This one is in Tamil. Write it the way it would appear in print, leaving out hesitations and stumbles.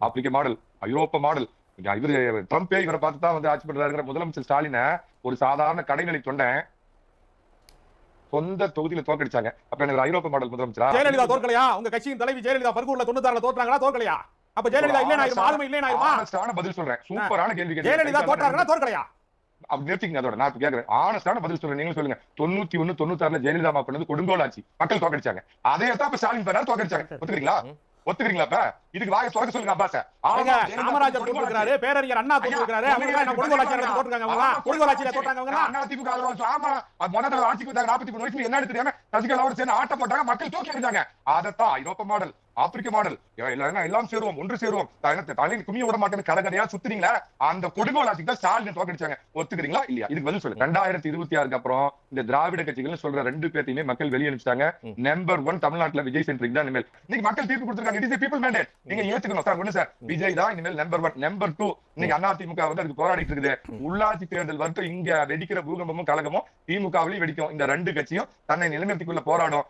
ஆப்பிரிக்க மாடல், ஐரோப்பா மாடல். இவரு ட்ரம்பே இவரை பார்த்து தான் வந்து ஆட்சி பண்றாருங்கிற முதலமைச்சர் ஸ்டாலின ஒரு சாதாரண கடைநிலை தொண்டன் சொந்த தொகுதியில தோற்கடிச்சாங்க. அப்ப எனக்கு ஐரோப்பா மாடல் முதலமைச்சரா? ஜெயலலிதா தோற்கலையா? உங்க கட்சியின் தலைவி ஜெயலலிதா பர்கூர்ல 96ல தோற்றாங்களா தோற்கலையா? அப்ப ஜெயலலிதா இல்லைனா ஆயிருமா? ஆளுமை இல்லைனா ஆயிருமா? ஆனஸ்டான பதில் சொல்றேன். சூப்பரான கேள்வி கேட்டீங்க. ஜெயலலிதா தோற்றாங்களா தோற்கலையா? அப்படி நிறுத்திங்க. அதோட நான் கேக்குறேன். ஆனஸ்டான பதில் சொல்றேன். நீங்களும் சொல்லுங்க. 91 96ல ஜெயலலிதா அம்மா பண்ணது கொடுங்கோல் ஆட்சி. மக்கள் தோற்கடிச்சாங்க. அதே தான் இப்ப ஸ்டாலின் பண்ணாரு, தோற்கடிச்சாங்க. ஒத்துக்கிறீங்களா? ஒத்துக்கிறீங்களா? இப்ப இதுக்கு வாயை திறக்க சொல்லுங்க அப்பாஸ. காமராஜர் தோற்கடிச்சாரு, பேரறிஞர் அண்ணா தோற்கடிச்சாரு. அவங்க என்ன கொடுங்கோல் ஆட்சி நடத்தி தோற்றாங்க அவங்க? கொடுங்கோல் ஆட்சியில தோற்றாங்க அவங்க? அண்ணா திமுக ஆமா முதல்ல ஆட்சிக்கு வந்தாங்க 43 வயசுல என்ன தெரியாம சசிகலாவோட சேர்ந்து ஆட்டம் போட்டாங்க, மக்கள் தோற்கடிச்சாங்க. அதத்தான் ஐரோப்பா மாடல், ஆப்பிரிக்க மாடல், எல்லாம் சேருவோம், ஒன்று சேருவோம், தலையில் குமிய விட மாட்டேன்னு கடையா சுத்துறீங்களா? அந்த கொடுங்கோல் ஆட்சிக்கு தான் ஸ்டாலின் தோற்கடிச்சாங்க. ஒத்துக்கிறீங்களா இல்லையா? இதுக்கு பதில் சொல்லுங்க. 2026க்கு அப்புறம் இந்த திராவிட கட்சிகள் சொல்ற ரெண்டு பேர்த்தையுமே மக்கள் வெளியே அனுப்பிச்சிட்டாங்க. நம்பர் 1 தமிழ்நாட்டுல விஜய் சென்ட்ரிக் தான் இனிமேல். இன்னைக்கு மக்கள் தீர்ப்பு கொடுத்திருக்காங்க. It is a people mandate. நீங்க ஏத்துக்கணும் சார். ஒண்ணு சார், விஜய் தான் இனிமேல் நம்பர் 1. நம்பர் 2, இன்னைக்கு அதிமுக வந்து அதுக்கு போராடிட்டு இருக்குது. உள்ளாட்சி தேர்தல் வரைக்கும் இங்க வெடிக்கிற பூகம்பமும் கலகமும் திமுகவிலையும் வெடிக்கும். இந்த ரெண்டு கட்சியும் தன்னை நிலைநிறுத்திக்குள்ள போராடும்.